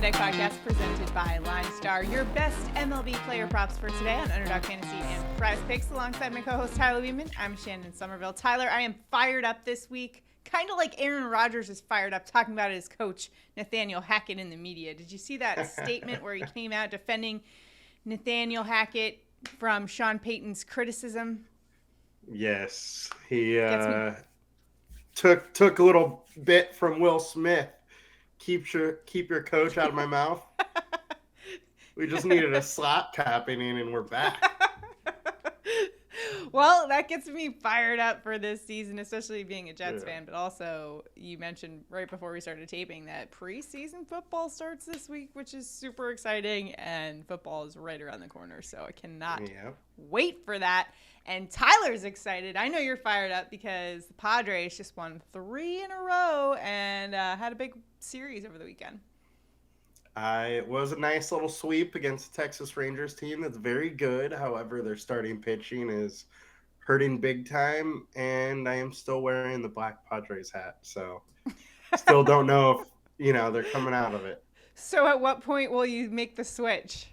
Deck podcast presented by LineStar, your best MLB player props for today on Underdog Fantasy and PrizePicks. Alongside my co-host Tyler Wiemann, I'm Shannon Sommerville. Tyler, I am fired up this week, kind of like Aaron Rodgers is fired up talking about his coach Nathaniel Hackett in the media. Did you see that statement where he came out defending Nathaniel Hackett from Sean Payton's criticism? Yes, he took a little bit from Will Smith. Keep your coach out of my mouth. We just needed a slap happening, and we're back. Well, that gets me fired up for this season, especially being a Jets fan. But also, you mentioned right before we started taping that preseason football starts this week, which is super exciting, and football is right around the corner. So I cannot wait for that. And Tyler's excited. I know you're fired up because the Padres just won 3 in a row and had a big series over the weekend. It was a nice little sweep against the Texas Rangers team that's very good. However, their starting pitching is hurting big time, and I am still wearing the black Padres hat. So still don't know if, they're coming out of it. So at what point will you make the switch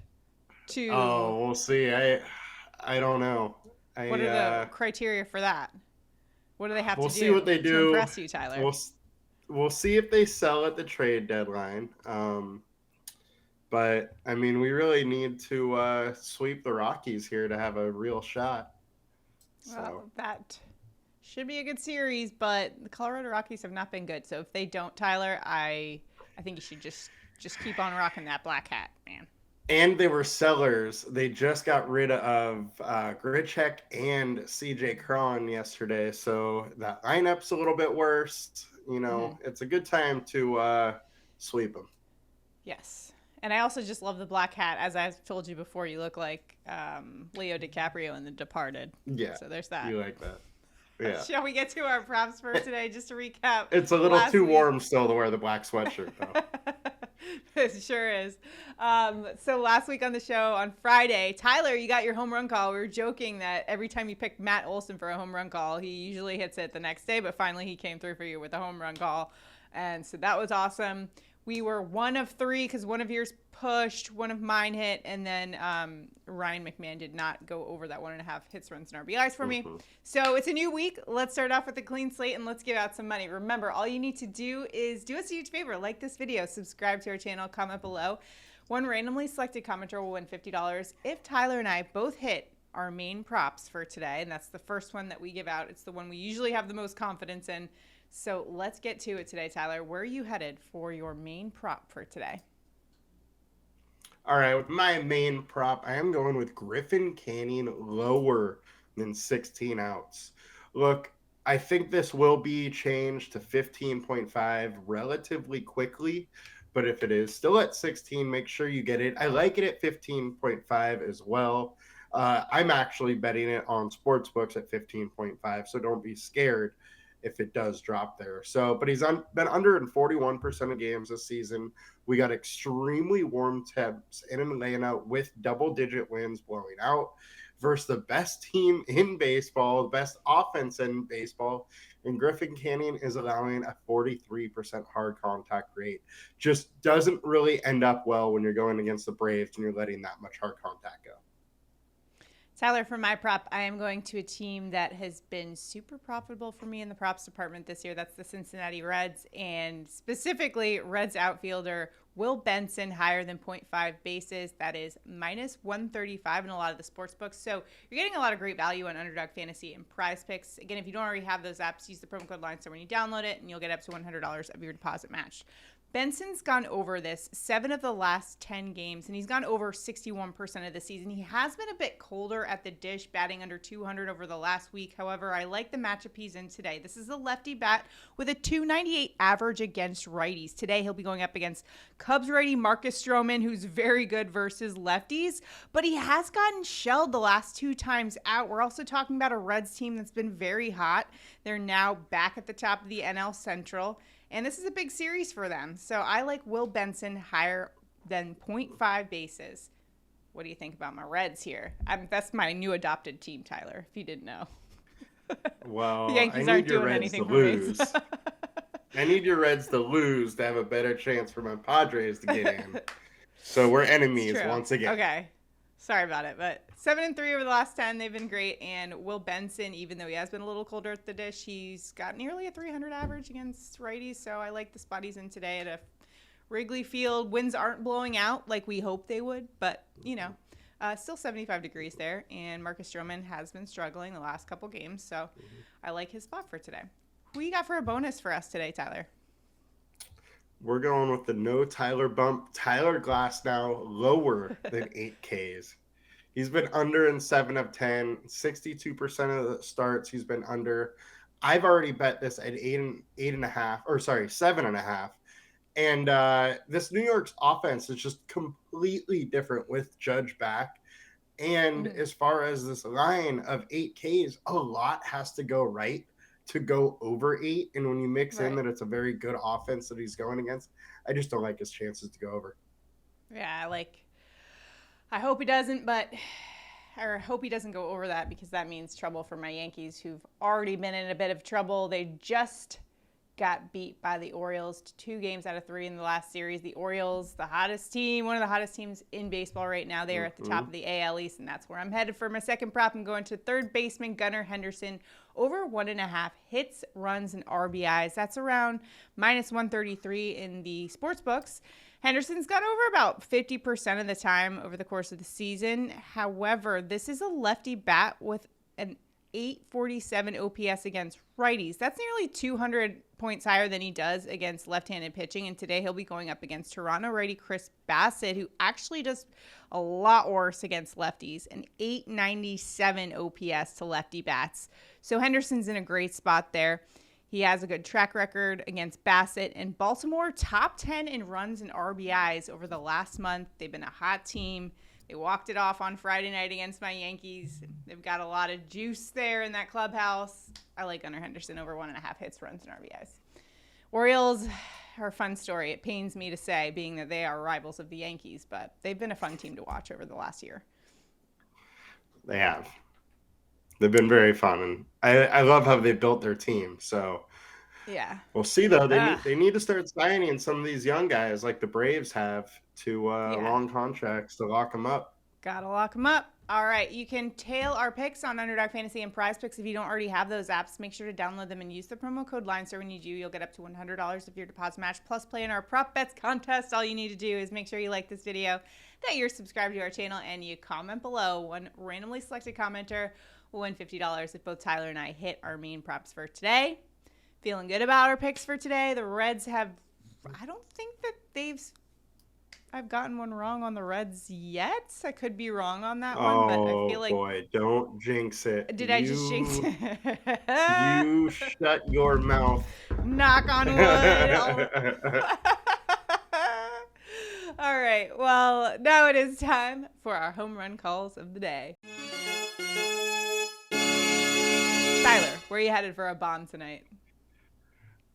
to... Oh, we'll see. I don't know. What are the criteria for that? What do they have to do? We'll see what they do to impress you, Tyler. We'll see if they sell at the trade deadline. But, we really need to sweep the Rockies here to have a real shot. Well, that should be a good series, but the Colorado Rockies have not been good. So if they don't, Tyler, I think you should just keep on rocking that black hat, man. And they were sellers. They just got rid of Grichuk and CJ Cron yesterday. So that lineup's a little bit worse. It's a good time to sweep them. Yes. And I also just love the black hat. As I've told you before, you look like Leo DiCaprio in The Departed. Yeah. So there's that. You like that. Yeah. Shall we get to our props for today? Just to recap. It's a little too warm still to wear the black sweatshirt, though. It sure is. So last week on the show on Friday, Tyler, you got your home run call. We were joking that every time you picked Matt Olson for a home run call, he usually hits it the next day, but finally he came through for you with a home run call. And so that was awesome. We were 1 of 3 because one of yours pushed, one of mine hit, and then Ryan McMahon did not go over that 1.5 hits, runs, and RBIs for me. So it's a new week. Let's start off with a clean slate and let's give out some money. Remember, all you need to do is do us a huge favor. Like this video, subscribe to our channel, comment below. One randomly selected commenter will win $50 if Tyler and I both hit our main props for today, and that's the first one that we give out. It's the one we usually have the most confidence in. So let's get to it today, Tyler. Where are you headed for your main prop for today? All right, with my main prop, I am going with Griffin Canning lower than 16 outs. Look, I think this will be changed to 15.5 relatively quickly, but if it is still at 16, make sure you get it. I like it at 15.5 as well. I'm actually betting it on sportsbooks at 15.5, so don't be scared if it does drop there. So, but he's been under in 41% of games this season. We got extremely warm temps in Atlanta with double-digit winds blowing out versus the best team in baseball, the best offense in baseball, and Griffin Canning is allowing a 43% hard contact rate. Just doesn't really end up well when you're going against the Braves and you're letting that much hard contact go. Tyler, for my prop, I am going to a team that has been super profitable for me in the props department this year. That's the Cincinnati Reds, and specifically Reds outfielder Will Benson, higher than 0.5 bases. That is minus 135 in a lot of the sports books. So you're getting a lot of great value on Underdog Fantasy and PrizePicks. Again, if you don't already have those apps, use the promo code LineStar when you download it, and you'll get up to $100 of your deposit matched. Benson's gone over this 7 of the last 10 games, and he's gone over 61% of the season. He has been a bit colder at the dish, batting under 200 over the last week. However, I like the matchup he's in today. This is a lefty bat with a 298 average against righties. Today, he'll be going up against Cubs righty Marcus Stroman, who's very good versus lefties, but he has gotten shelled the last 2 times out. We're also talking about a Reds team that's been very hot. They're now back at the top of the NL Central. And this is a big series for them. So I like Will Benson higher than 0.5 bases. What do you think about my Reds here? That's my new adopted team, Tyler, if you didn't know. Well, the Yankees aren't doing anything for me. I need your Reds to lose to have a better chance for my Padres to get in. So we're It's enemies true. once again. Okay. Sorry about it, but 7-3 over the last 10. They've been great. And Will Benson, even though he has been a little colder at the dish, he's got nearly a 300 average against righties. So I like the spot he's in today at a Wrigley Field. Winds aren't blowing out like we hoped they would, but still 75 degrees there. And Marcus Stroman has been struggling the last couple games, so I like his spot for today. Who you got for a bonus for us today, Tyler? We're going with the no Tyler bump. Tyler Glass now lower than 8 Ks. He's been under in 7 of 10. 62% of the starts he's been under. I've already bet this at 7.5. And this New York's offense is just completely different with Judge back. And as far as this line of 8 Ks, a lot has to go right to go over 8. And when you mix in that it's a very good offense that he's going against, I just don't like his chances to go over. Yeah, I hope he doesn't, I hope he doesn't go over that, because that means trouble for my Yankees, who've already been in a bit of trouble. They just got beat by the Orioles 2 games out of 3 in the last series. The Orioles, the hottest team, one of the hottest teams in baseball right now. They are at the top of the AL East, and that's where I'm headed for my second prop. I'm going to third baseman Gunnar Henderson, over 1.5 hits, runs, and RBIs. That's around minus 133 in the sports books. Henderson's got over about 50% of the time over the course of the season. However, this is a lefty bat with an 847 OPS against righties. That's nearly 200 points higher than he does against left-handed pitching. And today he'll be going up against Toronto righty Chris Bassett, who actually does a lot worse against lefties, an 897 OPS to lefty bats. So Henderson's in a great spot there. He has a good track record against Bassett, and Baltimore top 10 in runs and RBIs over the last month. They've been a hot team. They walked it off on Friday night against my Yankees. They've got a lot of juice there in that clubhouse. I like Gunnar Henderson over 1.5 hits, runs, and RBIs. Orioles are a fun story. It pains me to say, being that they are rivals of the Yankees, but they've been a fun team to watch over the last year. They have. They've been very fun, and I love how they built their team. So yeah, we'll see though. They need to start signing some of these young guys like the Braves have to long contracts to lock them up. Gotta lock them up. All right, you can tail our picks on Underdog Fantasy and PrizePicks. If you don't already have those apps, make sure to download them and use the promo code LineStar when you do. You'll get up to $100 if your deposit match, plus play in our Prop Bets contest. All you need to do is make sure you like this video, that you're subscribed to our channel, and you comment below. One randomly selected commenter will win $50 if both Tyler and I hit our main props for today. Feeling good about our picks for today. The Reds have, I don't think that I've gotten one wrong on the Reds yet. I could be wrong on that one, but I feel like... Oh, boy, don't jinx it. I just jinx it? You shut your mouth. Knock on wood. All right, well, now it is time for our home run calls of the day. Tyler, where are you headed for a bomb tonight?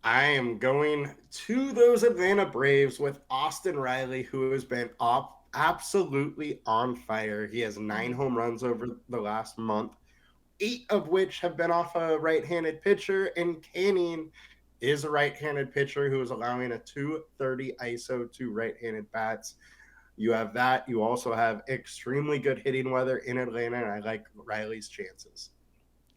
I am going to those Atlanta Braves with Austin Riley, who has been absolutely on fire. He has 9 home runs over the last month, 8 of which have been off a right-handed pitcher, and Canning is a right-handed pitcher who is allowing a 230 ISO to right-handed bats. You have that. You also have extremely good hitting weather in Atlanta, and I like Riley's chances.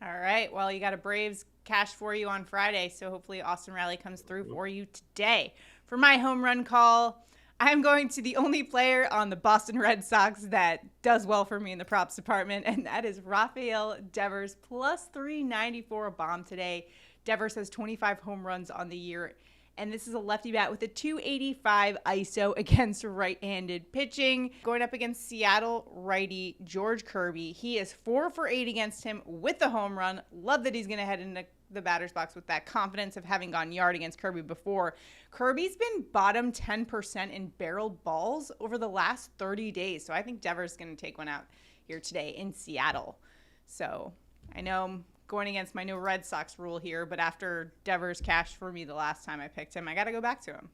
All right. Well, you got a Braves cash for you on Friday, so hopefully Austin Riley comes through for you today. For my home run call, I'm going to the only player on the Boston Red Sox that does well for me in the props department, and that is Rafael Devers, plus 394 a bomb today. Devers has 25 home runs on the year, and this is a lefty bat with a 285 ISO against right-handed pitching. Going up against Seattle righty George Kirby. He is 4 for 8 against him with a home run. Love that he's going to head into the batter's box with that confidence of having gone yard against Kirby before. Kirby's been bottom 10% in barreled balls over the last 30 days. So I think Devers is going to take one out here today in Seattle. So I know I'm going against my no Red Sox rule here, but after Devers cashed for me the last time I picked him, I got to go back to him.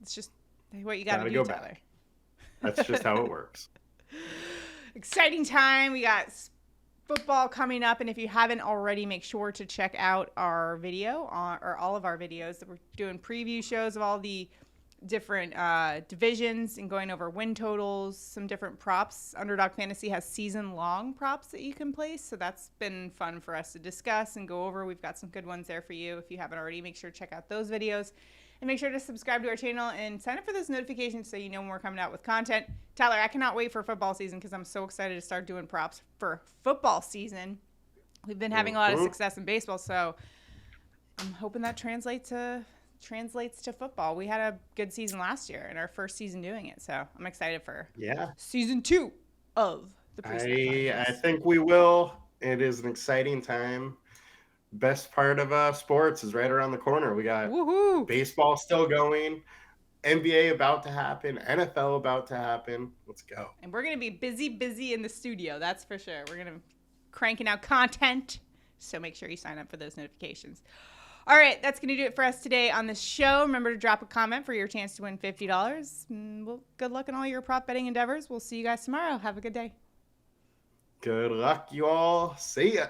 It's just what you got to do, Tyler. That's just how it works. Exciting time. We got football coming up, and if you haven't already, make sure to check out our video or all of our videos. We're doing preview shows of all the different divisions and going over win totals, some different props. Underdog Fantasy has season-long props that you can place, so that's been fun for us to discuss and go over. We've got some good ones there for you. If you haven't already, make sure to check out those videos. And make sure to subscribe to our channel and sign up for those notifications so you know when we're coming out with content. Tyler, I cannot wait for football season because I'm so excited to start doing props for football season. We've been having a lot of success in baseball, so I'm hoping that translates to football. We had a good season last year and our first season doing it, so I'm excited for season 2 of the I think we will. It is an exciting time. Best part of sports is right around the corner. We got baseball still going, NBA about to happen, NFL about to happen. Let's go. And we're going to be busy in the studio, that's for sure. We're going to be cranking out content, so make sure you sign up for those notifications. All right, that's going to do it for us today on the show. Remember to drop a comment for your chance to win $50. Well, good luck in all your prop betting endeavors. We'll see you guys tomorrow. Have a good day. Good luck, you all. See ya.